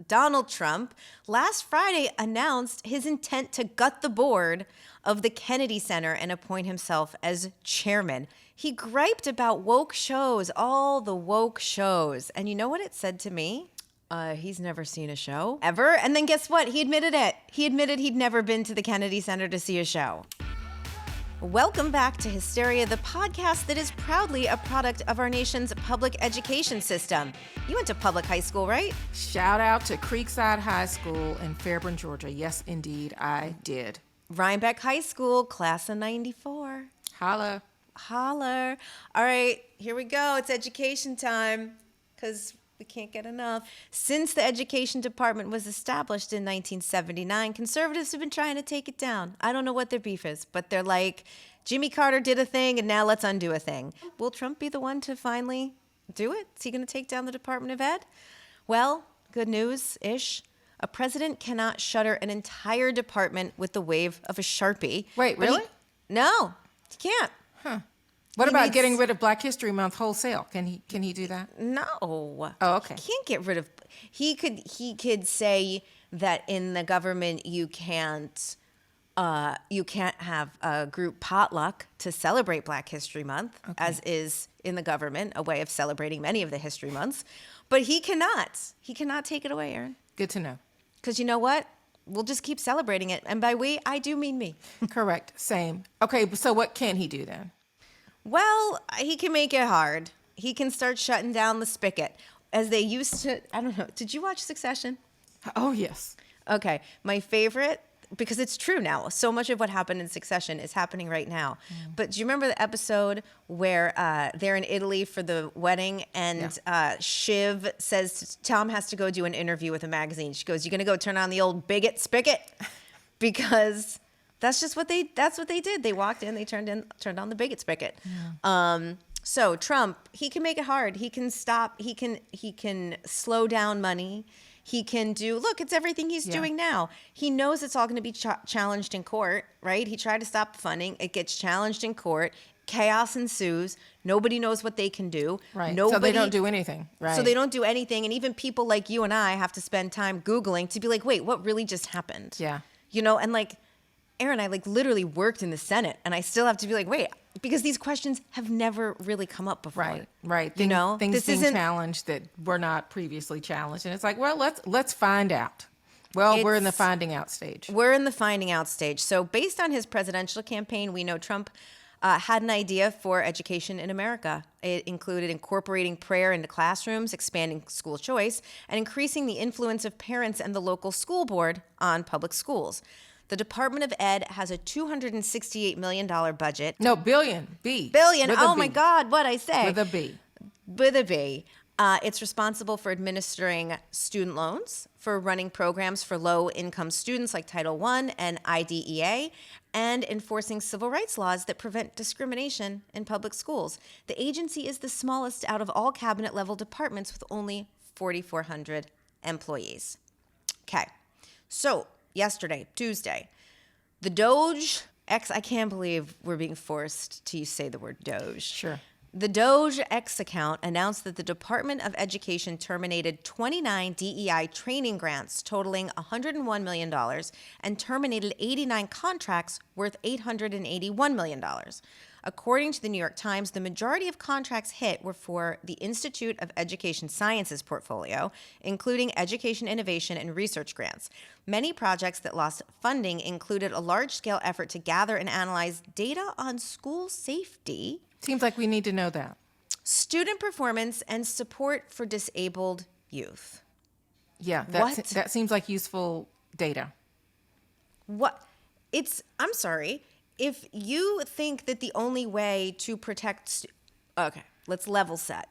Donald Trump, last Friday announced his intent to gut the board of the Kennedy Center and appoint himself as chairman. He griped about woke shows, all the woke shows. And you know what it said to me? He's never seen a show ever. And then guess what? He admitted it. He admitted he'd never been to the Kennedy Center to see a show. Welcome back to Hysteria, the podcast that is proudly a product of our nation's public education system. You went to public high school, right? Shout out to Creekside High School in Fairburn, Georgia. Yes, indeed, I did. Rhinebeck High School, class of 94. Holla. Holler. All right, here we go. It's education time because we can't get enough. Since the education department was established in 1979, conservatives have been trying to take it down. I don't know what their beef is, but they're like, Jimmy Carter did a thing and now let's undo a thing. Will Trump be the one to finally do it? Is he going to take down the Department of Ed? Well, good news-ish. A president cannot shutter an entire department with the wave of a Sharpie. Wait, really? No, he can't. Huh. What about getting rid of Black History Month wholesale? Can he do that? No. Oh, okay. He can't get rid of. He could say that in the government you can't have a group potluck to celebrate Black History Month, as is in the government a way of celebrating many of the history months. But he cannot. He cannot take it away, Erin. Good to know. Because you know what? We'll just keep celebrating it. And by we, I do mean me. Correct. Same. Okay, so what can he do then? Well, he can make it hard. He can start shutting down the spigot. As they used to, I don't know. Did you watch Succession? Oh, yes. Okay. My favorite, because it's true now. So much of what happened in Succession is happening right now. But do you remember the episode where they're in Italy for the wedding and Shiv says Tom has to go do an interview with a magazine. She goes, "You going to go turn on the old bigot spigot?" Because that's just what they did. They walked in, they turned on the bigot spigot. Yeah. So Trump, he can make it hard. He can stop, he can slow down money. He can do, look, it's everything he's doing now. He knows it's all going to be challenged in court, right? He tried to stop the funding. It gets challenged in court. Chaos ensues. Nobody knows what they can do. Right. So they don't do anything. Right. So they don't do anything. And even people like you and I have to spend time Googling to be like, wait, what really just happened? Yeah. You know, and like, Erin, I like literally worked in the Senate and I still have to be like, wait, because these questions have never really come up before. Right. You know, things being challenged that were not previously challenged. And it's like, well, let's find out. Well, we're in the finding out stage. We're in the finding out stage. So based on his presidential campaign, we know Trump had an idea for education in America. It included incorporating prayer into classrooms, expanding school choice, and increasing the influence of parents and the local school board on public schools. The Department of Ed has a $268 million budget. No, billion. B. Billion. With oh, a B. my God. What'd I say? With a B. With a B. It's responsible for administering student loans, for running programs for low-income students like Title I and IDEA, and enforcing civil rights laws that prevent discrimination in public schools. The agency is the smallest out of all cabinet-level departments with only 4,400 employees. Okay. So, yesterday, Tuesday, the Doge I can't believe we're being forced to say the word Doge. Sure. The Doge X account announced that the Department of Education terminated 29 DEI training grants totaling $101 million and terminated 89 contracts worth $881 million. According to the New York Times, the majority of contracts hit were for the Institute of Education Sciences portfolio, including education innovation and research grants. Many projects that lost funding included a large-scale effort to gather and analyze data on school safety. Seems like we need to know that. Student performance and support for disabled youth. Yeah, that seems like useful data. What? I'm sorry. If you think that the only way to protect, okay, let's level set.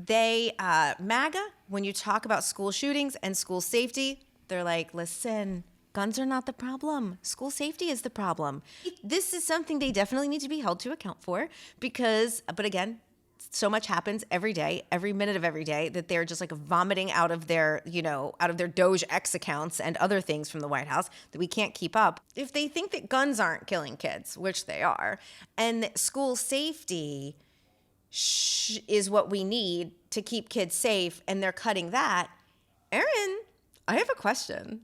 MAGA, when you talk about school shootings and school safety, they're like, listen, guns are not the problem. School safety is the problem. This is something they definitely need to be held to account for because, but again, so much happens every day, every minute of every day, that they're just like vomiting out of their Doge X accounts and other things from the White House that we can't keep up. If they think that guns aren't killing kids, which they are, and school safety is what we need to keep kids safe, and they're cutting that, Erin, I have a question.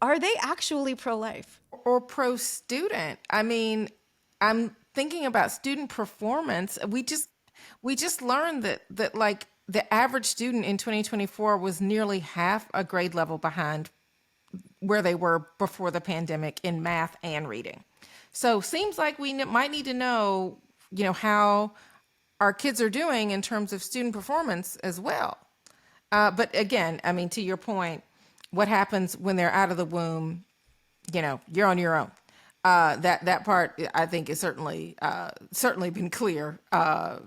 Are they actually pro-life? Or pro-student? I mean, I'm thinking about student performance. We just learned that like the average student in 2024 was nearly half a grade level behind where they were before the pandemic in math and reading. So seems like we might need to know, how our kids are doing in terms of student performance as well. But again, I mean, to your point, what happens when they're out of the womb, you're on your own. That part, I think, is certainly been clear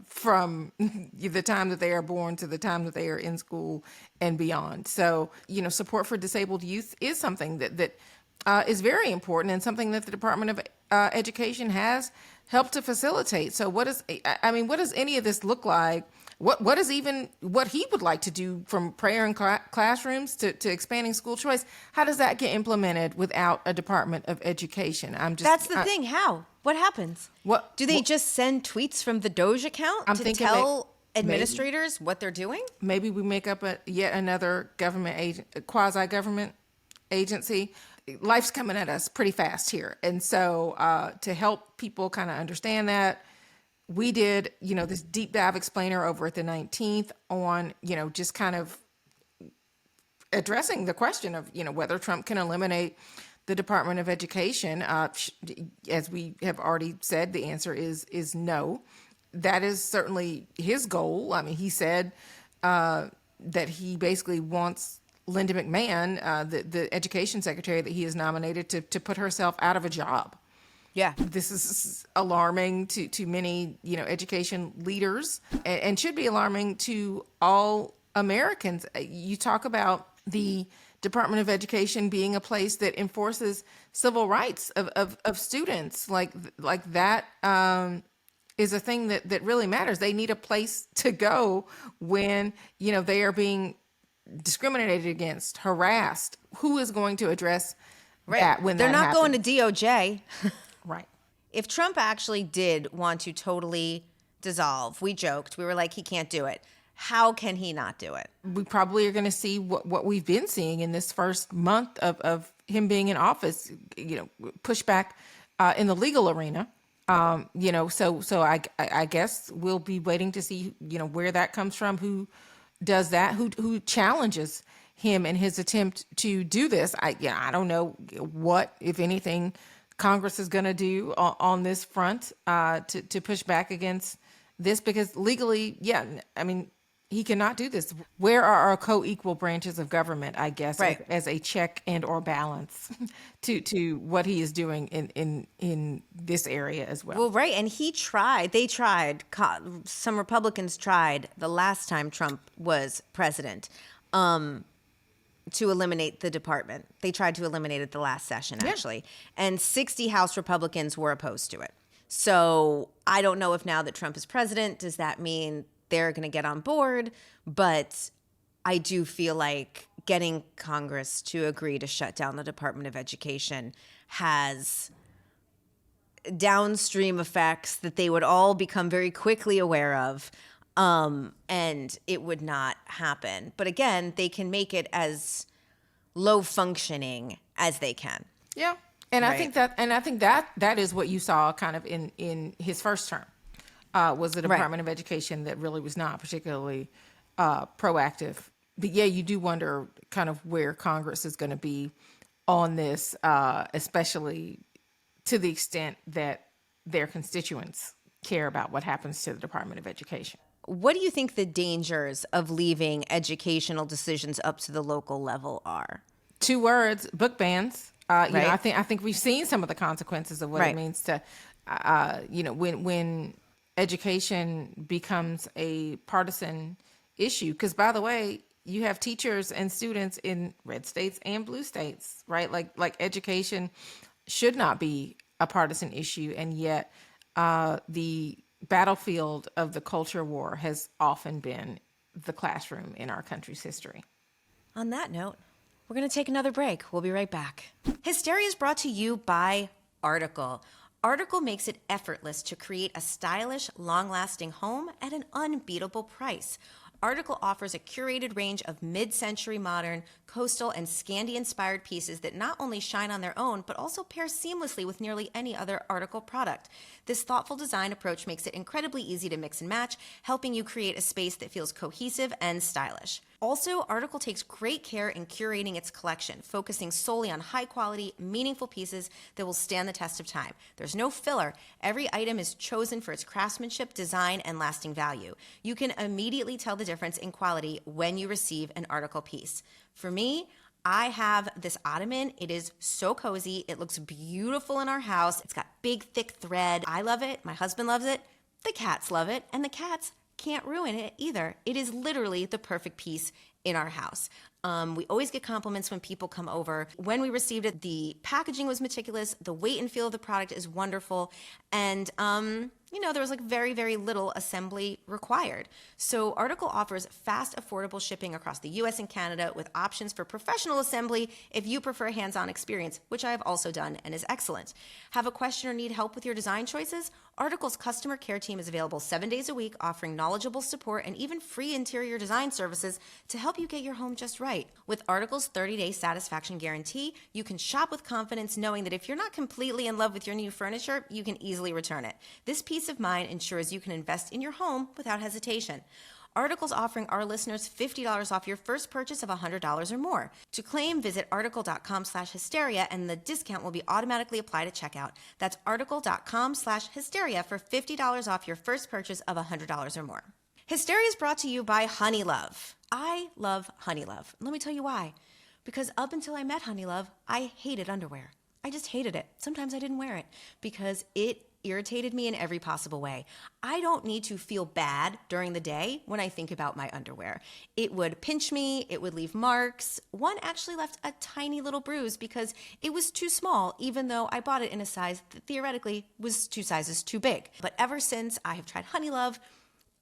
from the time that they are born to the time that they are in school and beyond. So, support for disabled youth is something that is very important and something that the Department of Education has helped to facilitate. So what does any of this look like? What is even what he would like to do, from prayer in classrooms to expanding school choice? How does that get implemented without a Department of Education? That's the thing. How? What happens? Do they just send tweets from the Doge account to tell administrators what they're doing? Maybe we make up yet another quasi-government agency. Life's coming at us pretty fast here. And so to help people kind of understand that, we did, this deep dive explainer over at the 19th on, just kind of addressing the question of, whether Trump can eliminate the Department of Education. As we have already said, the answer is no. That is certainly his goal. I mean, he said that he basically wants Linda McMahon, the education secretary that he has nominated, to put herself out of a job. Yeah. This is alarming to many, education leaders, and should be alarming to all Americans. You talk about the Department of Education being a place that enforces civil rights of students. Like that is a thing that really matters. They need a place to go when, they are being discriminated against, harassed. Who is going to address that when they're that not going to DOJ? Right. If Trump actually did want to totally dissolve, we joked, we were like, he can't do it. How can he not do it? We probably are going to see what we've been seeing in this first month of him being in office, pushback in the legal arena. So I guess we'll be waiting to see, where that comes from, who does that, who challenges him in his attempt to do this. I don't know what, if anything, Congress is going to do on this front to push back against this, because legally, he cannot do this. Where are our co-equal branches of government, I guess, right, as a check and or balance to what he is doing in this area as well? Well, right. And some Republicans tried the last time Trump was president to eliminate the department. They tried to eliminate it the last session, actually. Yeah. And 60 House Republicans were opposed to it. So I don't know if now that Trump is president, does that mean they're going to get on board? But I do feel like getting Congress to agree to shut down the Department of Education has downstream effects that they would all become very quickly aware of. And it would not happen. But again, they can make it as low functioning as they can. Yeah. And right. I think that is what you saw kind of in his first term, was the Department of Education that really was not particularly proactive. But yeah, you do wonder kind of where Congress is going to be on this, especially to the extent that their constituents care about what happens to the Department of Education. What do you think the dangers of leaving educational decisions up to the local level are? 2 words: book bans. Right. I think we've seen some of the consequences of what it means to, when education becomes a partisan issue. Because by the way, you have teachers and students in red states and blue states, right? Like education should not be a partisan issue, and yet the battlefield of the culture war has often been the classroom in our country's history. On that note, we're going to take another break. We'll be right back. Hysteria is brought to you by Article. Article makes it effortless to create a stylish, long-lasting home at an unbeatable price. Article offers a curated range of mid-century modern, coastal, and Scandi-inspired pieces that not only shine on their own, but also pair seamlessly with nearly any other Article product. This thoughtful design approach makes it incredibly easy to mix and match, helping you create a space that feels cohesive and stylish. Also, Article takes great care in curating its collection, focusing solely on high-quality, meaningful pieces that will stand the test of time. There's no filler. Every item is chosen for its craftsmanship, design, and lasting value. You can immediately tell the difference in quality when you receive an Article piece. For me, I have this ottoman. It is so cozy. It looks beautiful in our house. It's got big, thick thread. I love it. My husband loves it. The cats love it. And the cats can't ruin it either. It is literally the perfect piece in our house. We always get compliments when people come over. When we received it, the packaging was meticulous. The weight and feel of the product is wonderful. And, there was very, very little assembly required. So Article offers fast, affordable shipping across the US and Canada with options for professional assembly if you prefer hands-on experience, which I have also done and is excellent. Have a question or need help with your design choices? Article's customer care team is available 7 days a week, offering knowledgeable support and even free interior design services to help you get your home just right. With Article's 30-day satisfaction guarantee, you can shop with confidence knowing that if you're not completely in love with your new furniture, you can easily return it. This peace of mind ensures you can invest in your home without hesitation. Article's offering our listeners $50 off your first purchase of $100 or more. To claim, visit article.com/hysteria and the discount will be automatically applied at checkout. That's article.com/hysteria for $50 off your first purchase of $100 or more. Hysteria is brought to you by Honeylove. I love Honeylove. Let me tell you why. Because up until I met Honeylove, I hated underwear. I just hated it. Sometimes I didn't wear it because it irritated me in every possible way. I don't need to feel bad during the day when I think about my underwear. It would pinch me, it would leave marks. One actually left a tiny little bruise because it was too small, even though I bought it in a size that theoretically was 2 sizes too big. But ever since I have tried Honeylove,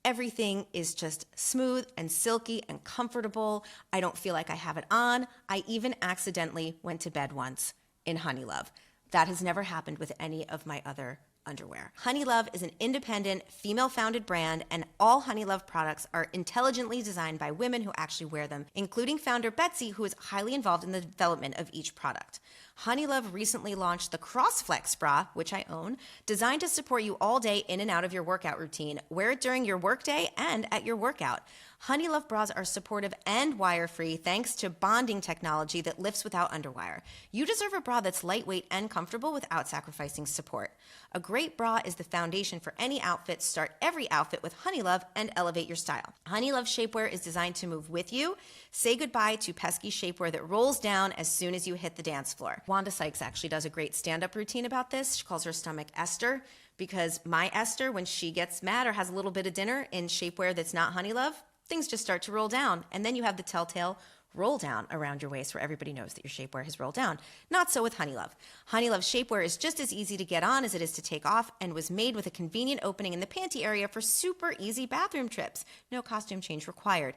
everything is just smooth and silky and comfortable. I don't feel like I have it on. I even accidentally went to bed once in Honeylove. That has never happened with any of my other underwear. Honeylove is an independent, female-founded brand, and all Honeylove products are intelligently designed by women who actually wear them, including founder Betsy, who is highly involved in the development of each product. Honeylove recently launched the CrossFlex bra, which I own, designed to support you all day in and out of your workout routine. Wear it during your workday and at your workout. Honeylove bras are supportive and wire-free thanks to bonding technology that lifts without underwire. You deserve a bra that's lightweight and comfortable without sacrificing support. A great bra is the foundation for any outfit. Start every outfit with Honeylove and elevate your style. Honeylove shapewear is designed to move with you. Say goodbye to pesky shapewear that rolls down as soon as you hit the dance floor. Wanda Sykes actually does a great stand-up routine about this. She calls her stomach Esther because my Esther, when she gets mad or has a little bit of dinner in shapewear that's not Honeylove, things just start to roll down. And then you have the telltale roll down around your waist where everybody knows that your shapewear has rolled down. Not so with Honeylove. Honeylove shapewear is just as easy to get on as it is to take off and was made with a convenient opening in the panty area for super easy bathroom trips. No costume change required.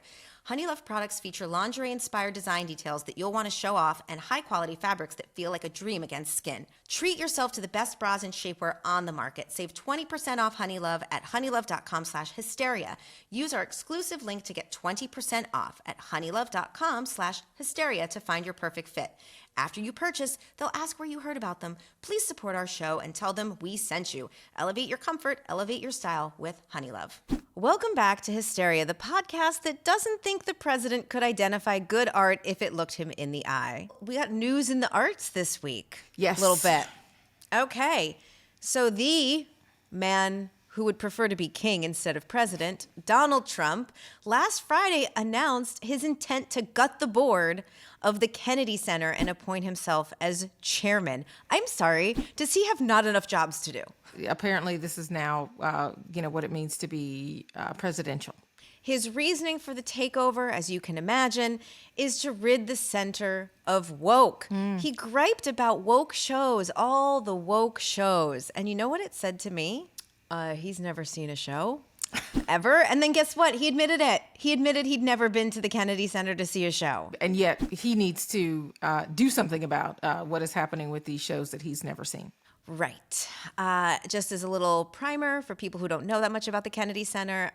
Honeylove products feature lingerie-inspired design details that you'll want to show off and high-quality fabrics that feel like a dream against skin. Treat yourself to the best bras and shapewear on the market. Save 20% off Honeylove at honeylove.com/hysteria. Use our exclusive link to get 20% off at honeylove.com/hysteria to find your perfect fit. After you purchase, they'll ask where you heard about them. Please support our show and tell them we sent you. Elevate your comfort, elevate your style with Honeylove. Welcome back to Hysteria, the podcast that doesn't think the president could identify good art if it looked him in the eye. We got news in the arts this week. Yes. A little bit. Okay. So the man who would prefer to be king instead of president, Donald Trump, last Friday announced his intent to gut the board of the Kennedy Center and appoint himself as chairman. I'm sorry, does he have not enough jobs to do? Apparently, this is now, what it means to be presidential. His reasoning for the takeover, as you can imagine, is to rid the center of woke. He griped about woke shows, all the woke shows. And you know what it said to me? He's never seen a show ever. And then guess what? He admitted it. He admitted he'd never been to the Kennedy Center to see a show. And yet he needs to do something about what is happening with these shows that he's never seen. Right. Just as a little primer for people who don't know that much about the Kennedy Center,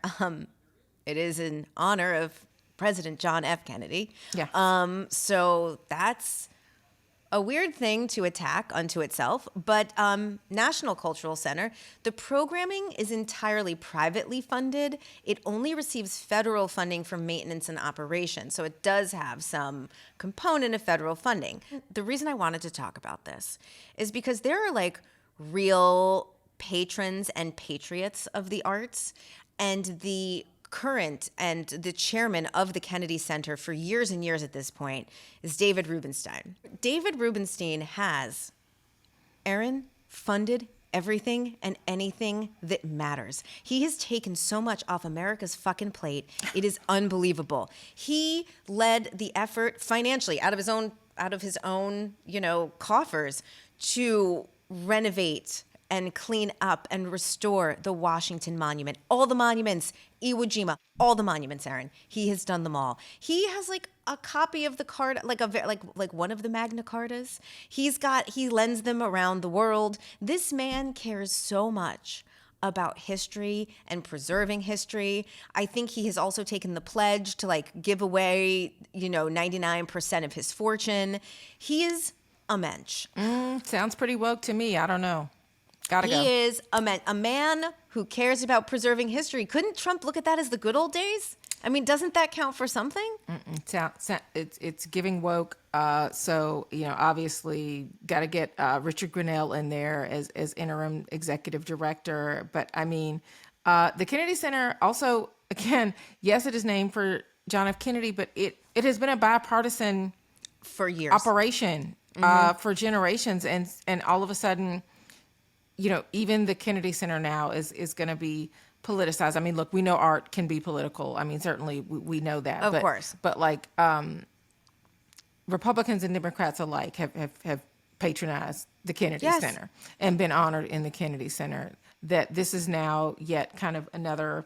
it is in honor of President John F. Kennedy. Yeah. So that's a weird thing to attack unto itself, but National Cultural Center, the programming is entirely privately funded. It only receives federal funding for maintenance and operation, so it does have some component of federal funding. The reason I wanted to talk about this is because there are like real patrons and patriots of the arts, and the current and the chairman of the Kennedy Center for years and years at this point is David Rubenstein. David Rubenstein has, Erin, funded everything and anything that matters. He has taken so much off America's fucking plate. It is unbelievable. He led the effort financially out of his own, coffers to renovate and clean up and restore the Washington Monument, all the monuments, Iwo Jima, all the monuments, Erin. He has done them all. He has like a copy of the card, like one of the Magna Cartas. He lends them around the world. This man cares so much about history and preserving history. I think he has also taken the pledge to like give away, 99% of his fortune. He is a mensch. Sounds pretty woke to me. I don't know. Gotta go. He is a man who cares about preserving history. Couldn't Trump look at that as the good old days? I mean, doesn't that count for something? It's giving woke. So, obviously got to get Richard Grinnell in there as interim executive director. But I mean, the Kennedy Center also, again, yes, it is named for John F. Kennedy, but it has been a bipartisan for years operation for generations. And all of a sudden, even the Kennedy Center now is going to be politicized. I mean, look, we know art can be political. I mean, certainly we know that. Of course. But like Republicans and Democrats alike have patronized the Kennedy Center and been honored in the Kennedy Center. That this is now yet kind of another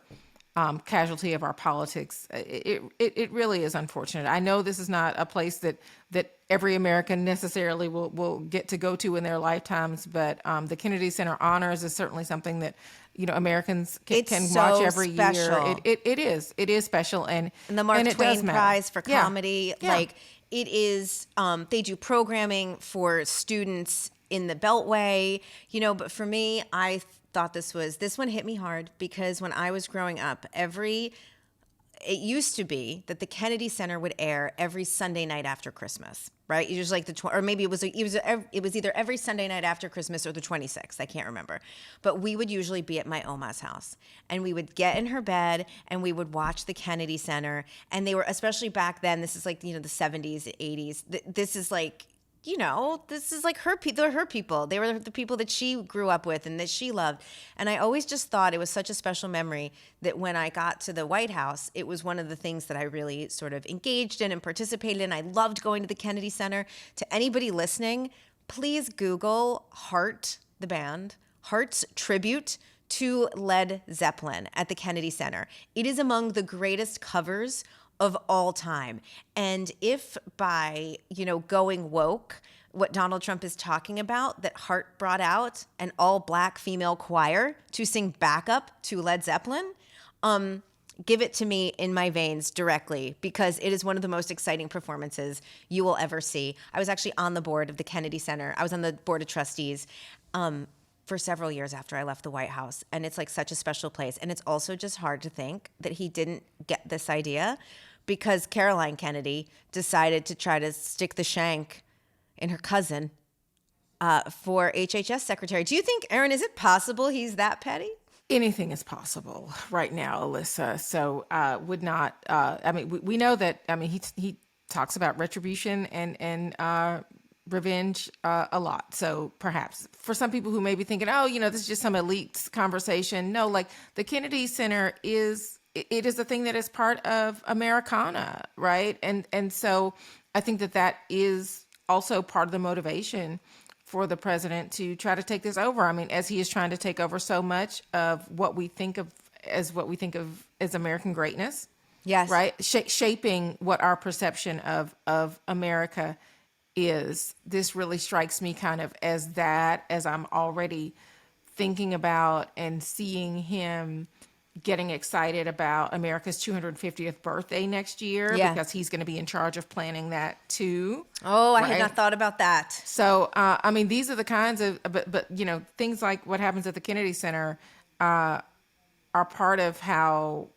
casualty of our politics. It really is unfortunate. I know this is not a place that every American necessarily will get to go to in their lifetimes, but the Kennedy Center Honors is certainly something that Americans can watch every year. It is special, and the Mark and Twain Prize for comedy, Yeah. like it is. They do programming for students in the Beltway, But for me, I thought this one hit me hard because when I was growing up, it used to be that the Kennedy Center would air every Sunday night after Christmas, right? It was like or maybe it was either every Sunday night after Christmas or the 26th. I can't remember, but we would usually be at my Oma's house, and we would get in her bed and we would watch the Kennedy Center. And they were, especially back then, this is like the 70s, 80s. This is like. This is like her people. They were the people that she grew up with and that she loved. And I always just thought it was such a special memory that when I got to the White House, it was one of the things that I really sort of engaged in and participated in. I loved going to the Kennedy Center. To anybody listening, please Google Heart, the band, Heart's tribute to Led Zeppelin at the Kennedy Center. It is among the greatest covers of all time. And if by, going woke, what Donald Trump is talking about, that Hart brought out an all-black female choir to sing backup to Led Zeppelin, give it to me in my veins directly, because it is one of the most exciting performances you will ever see. I was actually on the board of the Kennedy Center. I was on the board of trustees for several years after I left the White House. And it's like such a special place. And it's also just hard to think that he didn't get this idea because Caroline Kennedy decided to try to stick the shank in her cousin for HHS secretary. Do you think, Erin, is it possible he's that petty? Anything is possible right now, Alyssa. So would not, we know that, he talks about retribution and revenge a lot. So perhaps for some people who may be thinking, this is just some elite conversation. No, like the Kennedy Center it is a thing that is part of Americana, right? And so I think that is also part of the motivation for the president to try to take this over. I mean, as he is trying to take over so much of what we think of as American greatness. Yes. Right? Shaping what our perception of America is. This really strikes me kind of as I'm already thinking about and seeing him getting excited about America's 250th birthday next year because he's going to be in charge of planning that too. Oh, I had not thought about that. So, I mean, these are the kinds of, but you know, things like what happens at the Kennedy Center are part of how,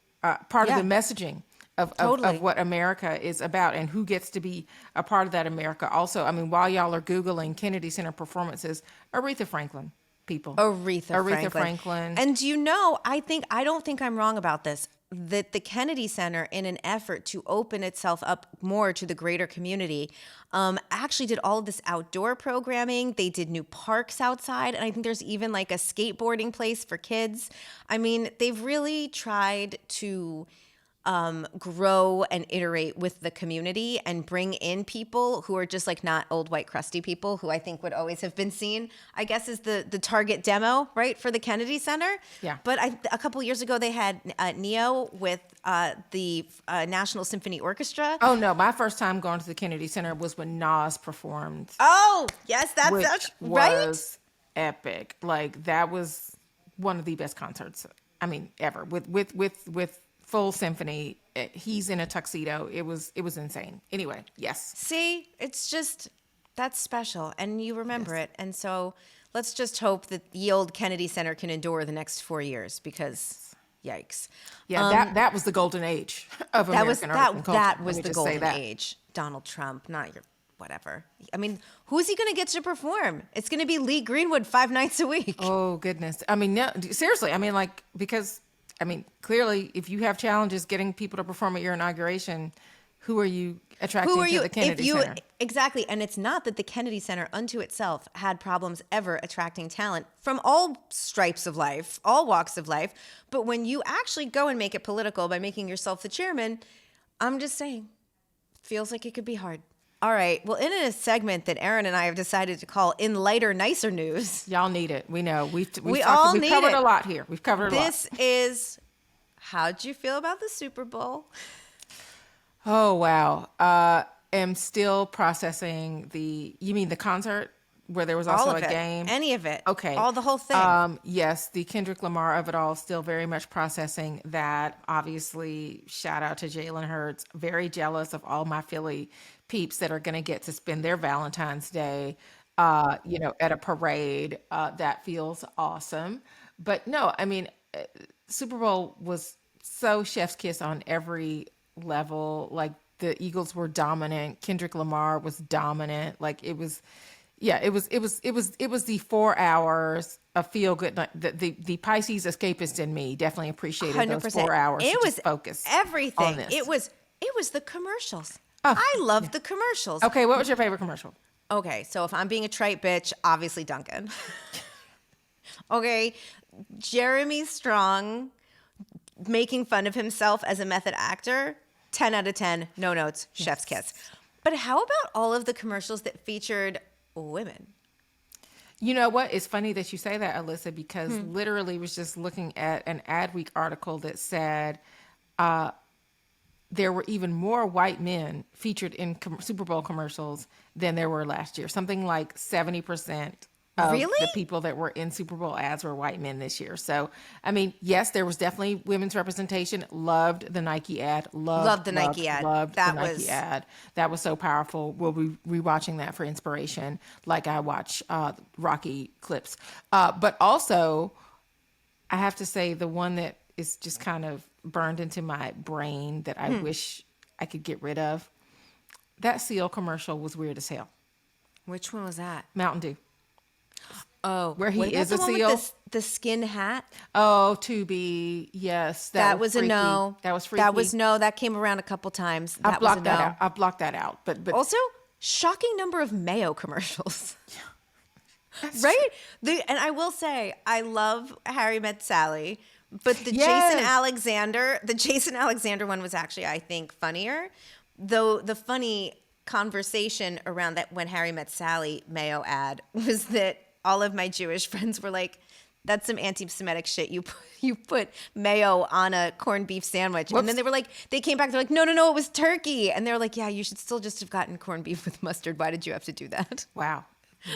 part of the messaging of what America is about and who gets to be a part of that America. Also, I mean, while y'all are Googling Kennedy Center performances, Aretha Franklin, people. Aretha Franklin. And you know, I don't think I'm wrong about this, that the Kennedy Center, in an effort to open itself up more to the greater community, actually did all of this outdoor programming. They did new parks outside. And I think there's even like a skateboarding place for kids. I mean, they've really tried to grow and iterate with the community and bring in people who are just like not old white crusty people who I think would always have been seen, I guess, is the target demo, right, for the Kennedy Center. Yeah. But a couple years ago they had Neo with the National Symphony Orchestra. Oh no, my first time going to the Kennedy Center was when Nas performed. Oh yes, that's which right. Was epic. Like that was one of the best concerts, I mean, ever. With full symphony. He's in a tuxedo. It was insane. Anyway, yes. See, it's just, that's special, and you remember it. And so let's just hope that the old Kennedy Center can endure the next 4 years, because yikes. Yeah, that was the golden age of American art and culture. That was the golden age. Donald Trump, not your whatever. I mean, who's he going to get to perform? It's going to be Lee Greenwood 5 nights a week. Oh, goodness. I mean, no, seriously. I mean, like, because... I mean, clearly, if you have challenges getting people to perform at your inauguration, who are you attracting to the Kennedy Center? Exactly. And it's not that the Kennedy Center unto itself had problems ever attracting talent from all stripes of life, all walks of life. But when you actually go and make it political by making yourself the chairman, I'm just saying, feels like it could be hard. All right. Well, in a segment that Erin and I have decided to call "In Lighter, Nicer News," y'all need it. We know we've covered a lot here. We've covered a lot. This is, how'd you feel about the Super Bowl? Oh wow. Am still processing you mean the concert where there was also a game? Any of it? Okay. The whole thing. Yes, the Kendrick Lamar of it all. Still very much processing that. Obviously, shout out to Jalen Hurts. Very jealous of all my Philly peeps that are going to get to spend their Valentine's Day, at a parade. That feels awesome. But no, I mean, Super Bowl was so chef's kiss on every level. Like the Eagles were dominant. Kendrick Lamar was dominant. Like it was the 4 hours of feel good night. The Pisces escapist in me definitely appreciated 100%. Those 4 hours. It was focus everything. On this. It was the commercials. I loved the commercials. Okay, what was your favorite commercial? Okay, so if I'm being a trite bitch, obviously Duncan. Okay, Jeremy Strong making fun of himself as a method actor, 10 out of 10, no notes, chef's kiss. But how about all of the commercials that featured women? You know what? It's funny that you say that, Alyssa, because literally was just looking at an Adweek article that said there were even more white men featured in Super Bowl commercials than there were last year. Something like 70% of the people that were in Super Bowl ads were white men this year. So, I mean, yes, there was definitely women's representation. Loved the Nike ad. Loved the Nike ad. That was so powerful. We'll be rewatching that for inspiration, like I watch Rocky clips. But also, I have to say the one that is just kind of burned into my brain that I wish I could get rid of. That Seal commercial was weird as hell. Which one was that? Mountain Dew. Oh, where he is a seal. With the skin hat. Oh, to be yes. That was freaky. A no. That was freaky. That was no. That came around a couple times. I blocked that out. I blocked that out. But also shocking number of mayo commercials. Right? And I will say I love Harry Met Sally, but the Jason Alexander one was actually, I think, funnier. Though the funny conversation around that when Harry Met Sally mayo ad was that all of my Jewish friends were like, that's some anti-Semitic shit. You put mayo on a corned beef sandwich. Whoops. And then they came back, they're like, no, it was turkey. And they're like, yeah, you should still just have gotten corned beef with mustard. Why did you have to do that? Wow.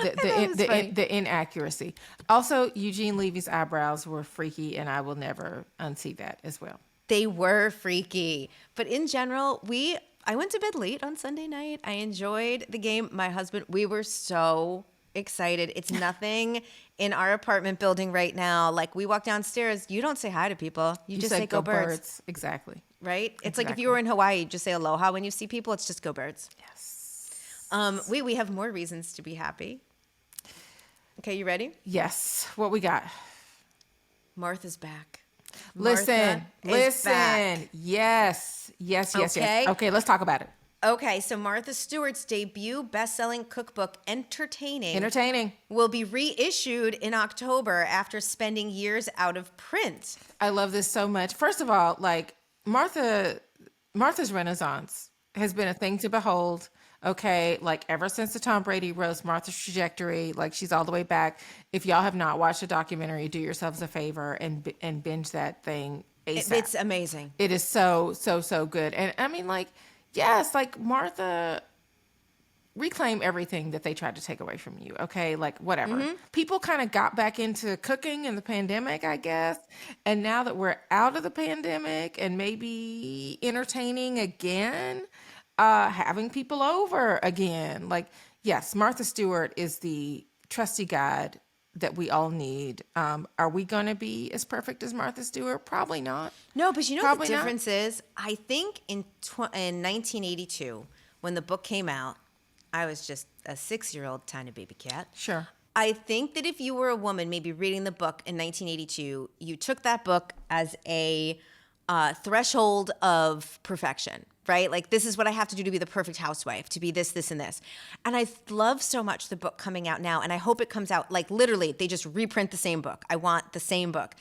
the inaccuracy. Also, Eugene Levy's eyebrows were freaky, and I will never unsee that as well. They were freaky. But in general, I went to bed late on Sunday night. I enjoyed the game. My husband, we were so excited. It's nothing in our apartment building right now. Like, we walk downstairs, you don't say hi to people. You just say go birds. Exactly. Right? It's like if you were in Hawaii, you just say aloha when you see people. It's just go birds. Yes. We have more reasons to be happy. Okay, you ready? Yes. What we got? Martha's back. Listen. Back. Yes. Okay. Okay, let's talk about it. Okay, so Martha Stewart's debut best-selling cookbook, Entertaining, will be reissued in October after spending years out of print. I love this so much. First of all, like Martha's renaissance has been a thing to behold. Okay, like ever since the Tom Brady roast, Martha's trajectory, like she's all the way back. If y'all have not watched the documentary, do yourselves a favor and binge that thing ASAP. It's amazing. It is so good. And I mean, like, yes, like Martha, reclaim everything that they tried to take away from you. Okay, like whatever. Mm-hmm. People kind of got back into cooking in the pandemic, I guess. And now that we're out of the pandemic and maybe entertaining again, having people over again. Like, yes, Martha Stewart is the trusty guide that we all need. Are we going to be as perfect as Martha Stewart? Probably not. No, but you know Probably what the difference is? I think in 1982, when the book came out, I was just a 6-year-old tiny baby cat. Sure. I think that if you were a woman maybe reading the book in 1982, you took that book as a threshold of perfection, right? Like, this is what I have to do to be the perfect housewife, to be this, this, and this. And I love so much the book coming out now, and I hope it comes out, like, literally, they just reprint the same book. I want the same book.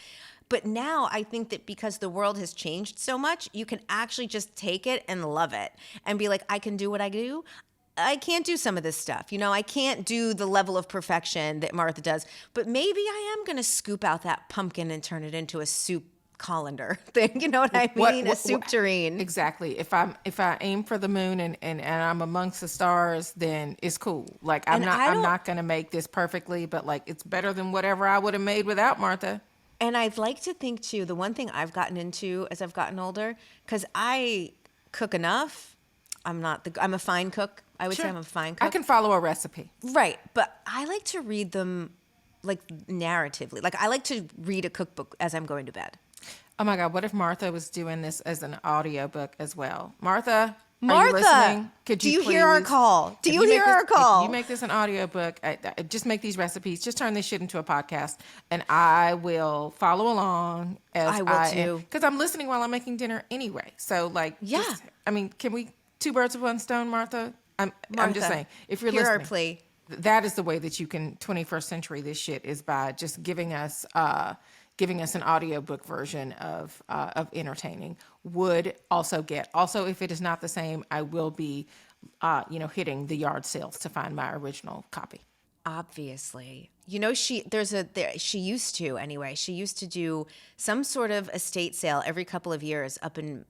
But now I think that because the world has changed so much, you can actually just take it and love it and be like, I can do what I do. I can't do some of this stuff. You know, I can't do the level of perfection that Martha does, but maybe I am going to scoop out that pumpkin and turn it into a soup colander thing. You know what I mean? A soup tureen. Exactly. If I aim for the moon and I'm amongst the stars, then it's cool. Like, I'm not going to make this perfectly, but like, it's better than whatever I would have made without Martha. And I'd like to think too, the one thing I've gotten into as I've gotten older, because I cook enough. I'm a fine cook. I would say I'm a fine cook. I can follow a recipe. Right. But I like to read them like narratively. Like, I like to read a cookbook as I'm going to bed. Oh my God, what if Martha was doing this as an audiobook as well? Martha, are you listening? Do you hear our call? Do you hear our call? If you make this an audiobook, just make these recipes. Just turn this shit into a podcast, and I will follow along as I will too. Because I'm listening while I'm making dinner anyway. So, like, yeah. Can we two birds with one stone, Martha? I'm just saying, if you're hear listening, our plea. That is the way that you can 21st century this shit, is by just giving us an audiobook version of Entertaining. Would also if it is not the same, I will be hitting the yard sales to find my original copy. Obviously. You know, she used to do some sort of estate sale every couple of years up in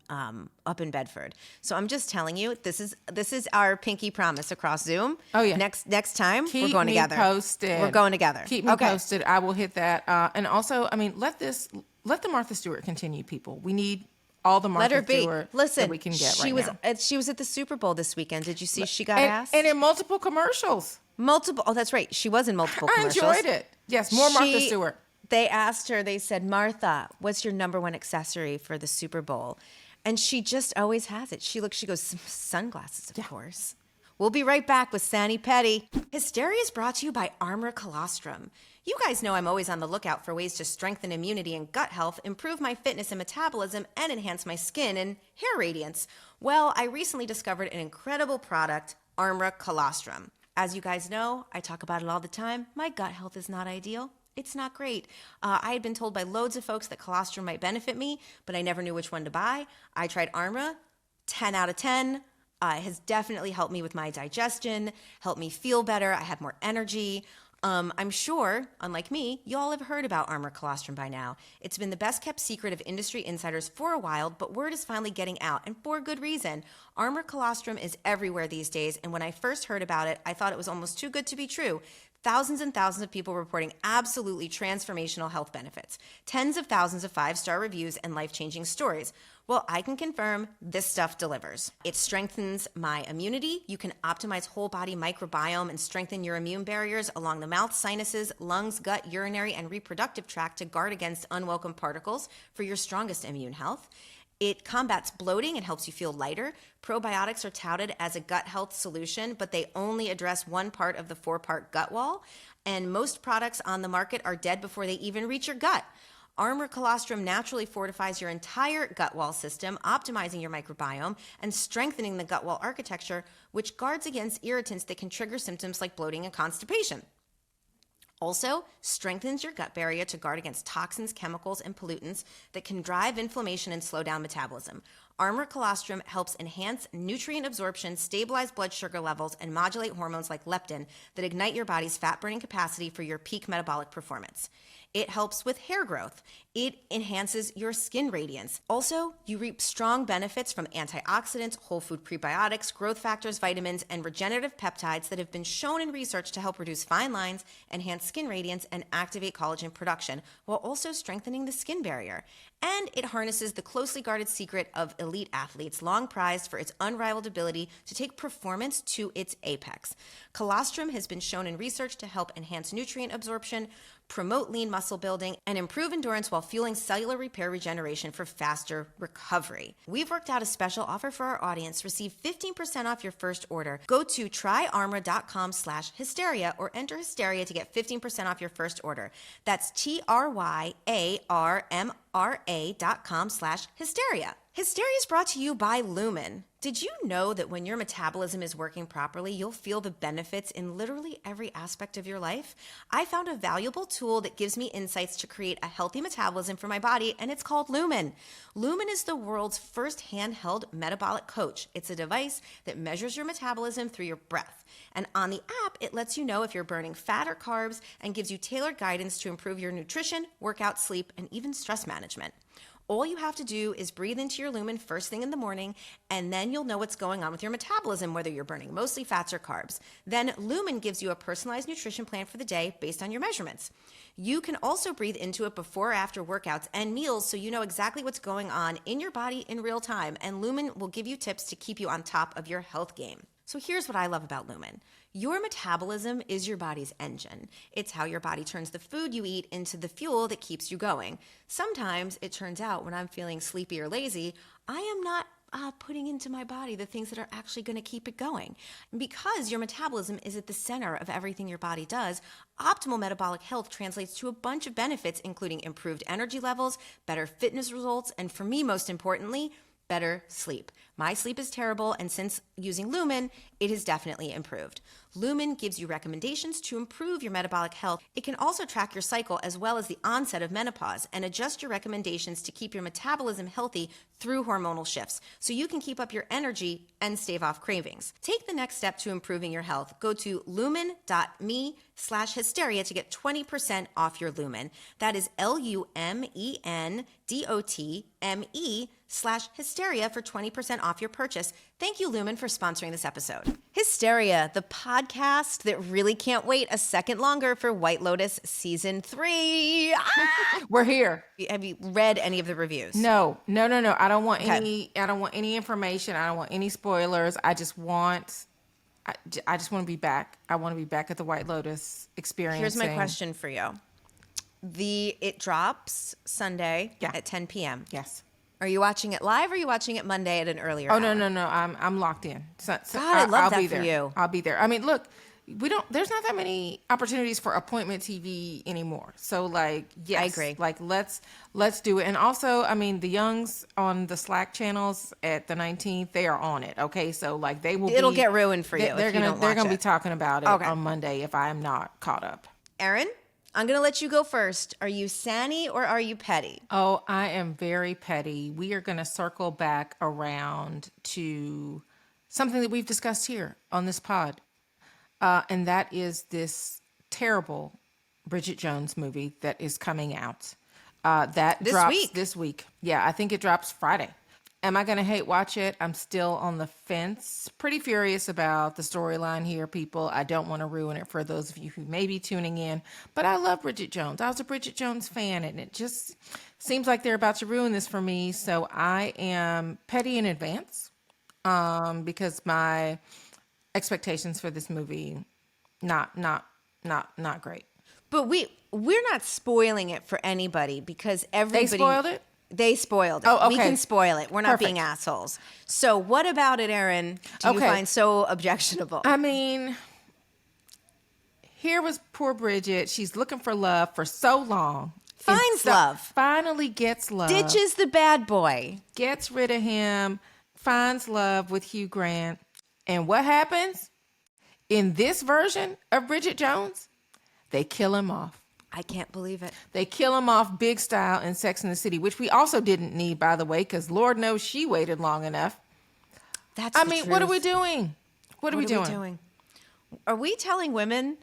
Bedford. So I'm just telling you, this is our pinky promise across Zoom. Oh yeah. Next time Keep we're going me together. Posted. We're going together. Keep me posted. I will hit that. And also, I mean, let the Martha Stewart continue, people. We need all the Martha Stewart that we can get now. She was at the Super Bowl this weekend. Did you see she got asked? And in multiple commercials. Oh, that's right. She was in multiple commercials. I enjoyed it. Yes, more Martha Stewart. They asked her, they said, Martha, what's your number one accessory for the Super Bowl? And she just always has it. She goes, sunglasses, of course. We'll be right back with Sani Petty. Hysteria is brought to you by Armor Colostrum. You guys know I'm always on the lookout for ways to strengthen immunity and gut health, improve my fitness and metabolism, and enhance my skin and hair radiance. Well, I recently discovered an incredible product, Armor Colostrum. As you guys know, I talk about it all the time. My gut health is not ideal. It's not great. I had been told by loads of folks that colostrum might benefit me, but I never knew which one to buy. I tried Armor, 10 out of 10. It has definitely helped me with my digestion, helped me feel better. I have more energy. I'm sure, unlike me, y'all have heard about Armor Colostrum by now. It's been the best kept secret of industry insiders for a while, but word is finally getting out, and for good reason. Armor Colostrum is everywhere these days, and when I first heard about it, I thought it was almost too good to be true. Thousands and thousands of people reporting absolutely transformational health benefits, tens of thousands of 5-star reviews, and life-changing stories. Well, I can confirm this stuff delivers. It strengthens my immunity. You can optimize whole body microbiome and strengthen your immune barriers along the mouth, sinuses, lungs, gut, urinary, and reproductive tract to guard against unwelcome particles for your strongest immune health. It combats bloating and helps you feel lighter. Probiotics are touted as a gut health solution, but they only address one part of the 4-part gut wall. And most products on the market are dead before they even reach your gut. Armor Colostrum naturally fortifies your entire gut wall system, optimizing your microbiome and strengthening the gut wall architecture, which guards against irritants that can trigger symptoms like bloating and constipation. Also, strengthens your gut barrier to guard against toxins, chemicals, and pollutants that can drive inflammation and slow down metabolism. Armor Colostrum helps enhance nutrient absorption, stabilize blood sugar levels, and modulate hormones like leptin that ignite your body's fat-burning capacity for your peak metabolic performance. It helps with hair growth. It enhances your skin radiance. Also, you reap strong benefits from antioxidants, whole food prebiotics, growth factors, vitamins, and regenerative peptides that have been shown in research to help reduce fine lines, enhance skin radiance, and activate collagen production, while also strengthening the skin barrier. And it harnesses the closely guarded secret of elite athletes, long prized for its unrivaled ability to take performance to its apex. Colostrum has been shown in research to help enhance nutrient absorption, promote lean muscle building, and improve endurance while fueling cellular repair regeneration for faster recovery. We've worked out a special offer for our audience. Receive 15% off your first order. Go to tryarmor.com/hysteria or enter Hysteria to get 15% off your first order. That's TRYARMRA.com/hysteria. Hysteria is brought to you by Lumen. Did you know that when your metabolism is working properly, you'll feel the benefits in literally every aspect of your life? I found a valuable tool that gives me insights to create a healthy metabolism for my body, and it's called Lumen. Lumen is the world's first handheld metabolic coach. It's a device that measures your metabolism through your breath. And on the app, it lets you know if you're burning fat or carbs and gives you tailored guidance to improve your nutrition, workout, sleep, and even stress management. All you have to do is breathe into your Lumen first thing in the morning, and then you'll know what's going on with your metabolism, whether you're burning mostly fats or carbs. Then Lumen gives you a personalized nutrition plan for the day based on your measurements. You can also breathe into it before or after workouts and meals so you know exactly what's going on in your body in real time, and Lumen will give you tips to keep you on top of your health game. So here's what I love about Lumen. Your metabolism is your body's engine. It's how your body turns the food you eat into the fuel that keeps you going. Sometimes it turns out when I'm feeling sleepy or lazy, I am not putting into my body the things that are actually going to keep it going. And because your metabolism is at the center of everything your body does, optimal metabolic health translates to a bunch of benefits, including improved energy levels, better fitness results, and for me, most importantly, better sleep. My sleep is terrible, and since using Lumen, it has definitely improved. Lumen gives you recommendations to improve your metabolic health. It can also track your cycle as well as the onset of menopause and adjust your recommendations to keep your metabolism healthy through hormonal shifts, so you can keep up your energy and stave off cravings. Take the next step to improving your health. Go to lumen.me/hysteria to get 20% off your Lumen. That is LUMENDOTME/hysteria for 20% off your purchase. Thank you, Lumen, for sponsoring this episode. Hysteria, the podcast that really can't wait a second longer for White Lotus Season 3. We're here. Have you read any of the reviews? No. I don't want any information. I don't want any spoilers. I just want to be back. I want to be back at the White Lotus experience. Here's my question for you. It drops Sunday at 10 p.m. Yes. Are you watching it live or are you watching it Monday at an earlier hour? No. I'm locked in. So I love that be for there. you. I'll be there. I mean, look, there's not that many opportunities for appointment TV anymore. So yes, I agree. Let's do it. And also, I mean, the Youngs on the Slack channels at the 19th, they are on it. Okay. So it'll get ruined for you. They're going to be talking about it on Monday if I am not caught up. Erin, I'm going to let you go first. Are you Sanny or are you petty? Oh, I am very petty. We are going to circle back around to something that we've discussed here on this pod. And that is this terrible Bridget Jones movie that is coming out. That This drops week. this week. Yeah, I think it drops Friday. Am I going to hate watch it? I'm still on the fence. Pretty furious about the storyline here, people. I don't want to ruin it for those of you who may be tuning in. But I love Bridget Jones. I was a Bridget Jones fan, and it just seems like they're about to ruin this for me. So I am petty in advance because my expectations for this movie not great. But we're not spoiling it for anybody because everybody... They spoiled it? They spoiled it. Oh, okay. We can spoil it. We're not Perfect. being assholes. So what about it, Erin, do you find so objectionable? I mean, here was poor Bridget. She's looking for love for so long. Finds love. Finally gets love. Ditches the bad boy. Gets rid of him. Finds love with Hugh Grant. And what happens? In this version of Bridget Jones, they kill him off. I can't believe it. They kill him off big style in Sex and the City, which we also didn't need, by the way, because Lord knows she waited long enough. That's What are we doing? What are we doing? Are we telling women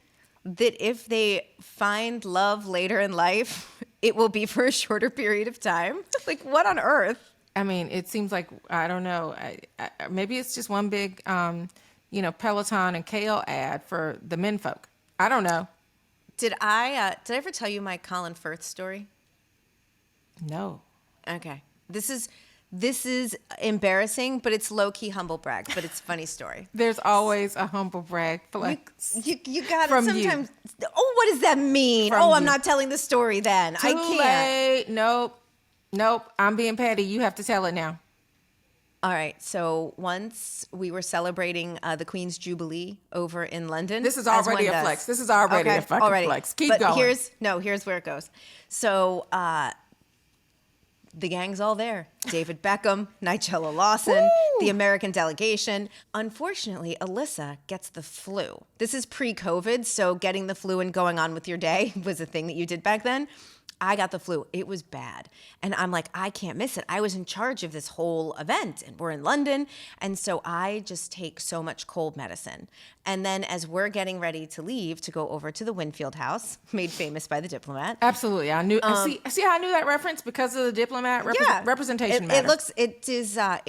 that if they find love later in life, it will be for a shorter period of time? Like, what on earth? I mean, it seems like, I don't know, maybe it's just one big, Peloton and Kale ad for the men folk. I don't know. Did I ever tell you my Colin Firth story? No. Okay. This is embarrassing, but it's low-key humble brag, but it's a funny story. There's always a humble brag flex. You got it From sometimes. you. Oh, what does that mean? From I'm you. not telling the story then. I can't. Late. Nope. I'm being petty. You have to tell it now. All right. So once we were celebrating the Queen's Jubilee over in London. This is already a flex. This is already a fucking flex. Keep going. Here's where it goes. So the gang's all there. David Beckham, Nigella Lawson, the American delegation. Unfortunately, Alyssa gets the flu. This is pre-COVID, so getting the flu and going on with your day was a thing that you did back then. I got the flu. It was bad. And I'm like, I can't miss it. I was in charge of this whole event and we're in London. And so I just take so much cold medicine. And then as we're getting ready to leave to go over to the Winfield house, made famous by the Diplomat. Absolutely. I knew. See how I knew that reference because of the Diplomat representation matters. It is a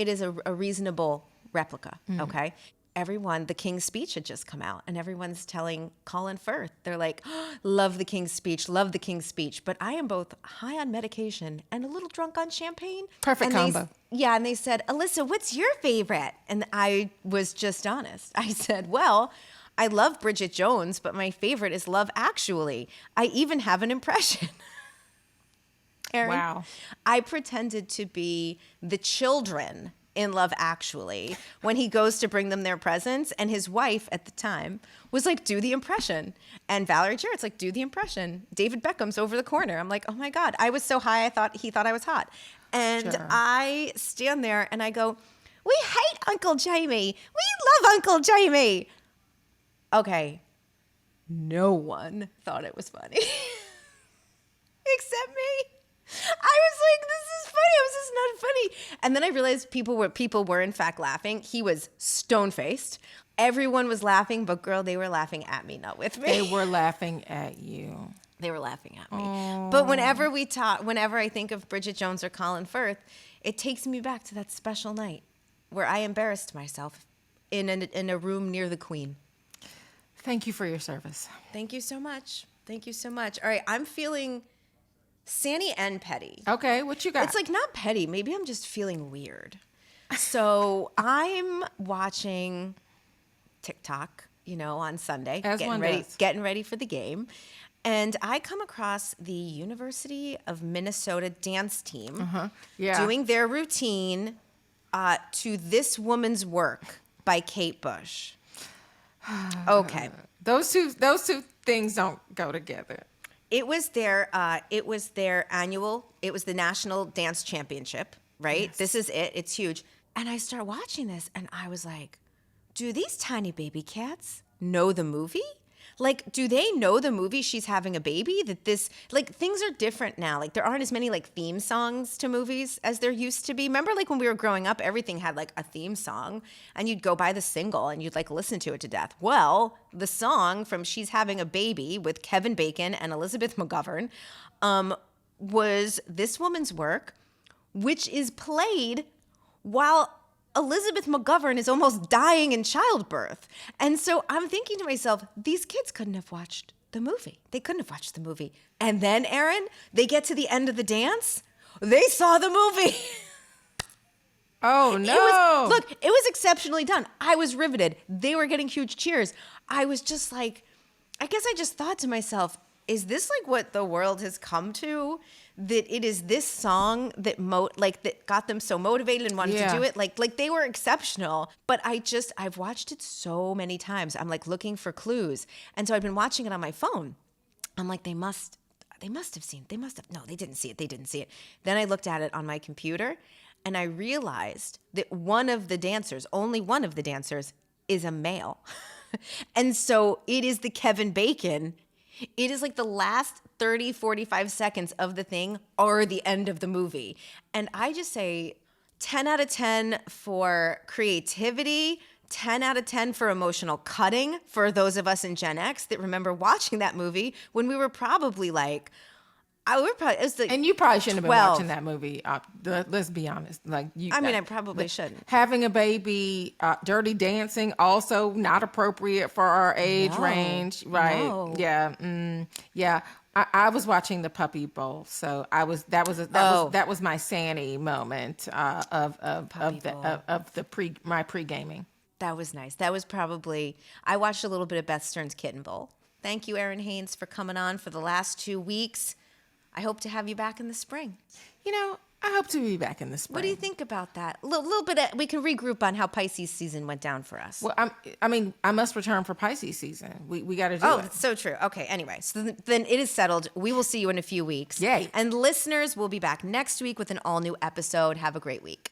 reasonable replica. Okay. Everyone, the King's speech had just come out and everyone's telling Colin Firth. They're like, love the King's speech, love the King's speech. But I am both high on medication and a little drunk on champagne. Perfect combo. And they said, Alyssa, what's your favorite? And I was just honest. I said, well, I love Bridget Jones, but my favorite is Love Actually. I even have an impression. Erin, wow. I pretended to be the children in Love Actually when he goes to bring them their presents, and his wife at the time was like, do the impression. And Valerie Jarrett's like, do the impression. David Beckham's over the corner. I'm like, oh my God. I was so high he thought I was hot. And Sure. I stand there and I go, we hate Uncle Jamie. We love Uncle Jamie. Okay. No one thought it was funny. Except me. I was like, this is funny. It was just not funny. And then I realized people were in fact laughing. He was stone-faced. Everyone was laughing, but girl, they were laughing at me, not with me. They were laughing at you. They were laughing at me. Oh. But whenever I think of Bridget Jones or Colin Firth, it takes me back to that special night where I embarrassed myself in a room near the Queen. Thank you for your service. Thank you so much. Thank you so much. All right, I'm feeling Sanny and petty. Okay, what you got? It's like not petty. Maybe I'm just feeling weird. So I'm watching TikTok, on Sunday, As getting ready for the game. And I come across the University of Minnesota dance team doing their routine to This Woman's Work by Kate Bush. Okay. Those two things don't go together. It was their annual, it was the National Dance Championship, right? Yes. This is it. It's huge. And I start watching this and I was like, do these tiny baby cats know the movie? like, do they know the movie She's Having a Baby? That this, like, things are different now. Like, there aren't as many, like, theme songs to movies as there used to be. Remember, like, when we were growing up, everything had, like, a theme song, and you'd go buy the single, and you'd, like, listen to it to death. Well, the song from She's Having a Baby with Kevin Bacon and Elizabeth McGovern was this woman's work, which is played while Elizabeth McGovern is almost dying in childbirth. And so I'm thinking to myself, these kids couldn't have watched the movie. They couldn't have watched the movie. And then, Erin, they get to the end of the dance. They saw the movie. Oh, no. It was exceptionally done. I was riveted. They were getting huge cheers. I was just like, I guess I just thought to myself, is this like what the world has come to? That it is this song that that got them so motivated and wanted to do it. Like they were exceptional. But I've watched it so many times. I'm like looking for clues. And so I've been watching it on my phone. I'm like, they must have seen. No, they didn't see it. They didn't see it. Then I looked at it on my computer and I realized that only one of the dancers is a male. And so it is the Kevin Bacon. It is like the last 30, 45 seconds of the thing are the end of the movie. And I just say 10 out of 10 for creativity, 10 out of 10 for emotional cutting for those of us in Gen X that remember watching that movie when we were probably like, and you probably shouldn't have been watching that movie. Let's be honest. I probably shouldn't. Having a baby, Dirty Dancing, also not appropriate for our age range, right? No. Yeah, yeah. I was watching the Puppy Bowl, so that was my Sanity moment my pre-gaming. That was nice. That was probably, I watched a little bit of Beth Stern's Kitten Bowl. Thank you, Errin Haines, for coming on for the last 2 weeks. I hope to have you back in the spring. I hope to be back in the spring. What do you think about that? A little bit. We can regroup on how Pisces season went down for us. Well, I must return for Pisces season. We got to do it. Oh, that's so true. Okay. Anyway, so then it is settled. We will see you in a few weeks. Yay! And listeners, we'll be back next week with an all new episode. Have a great week.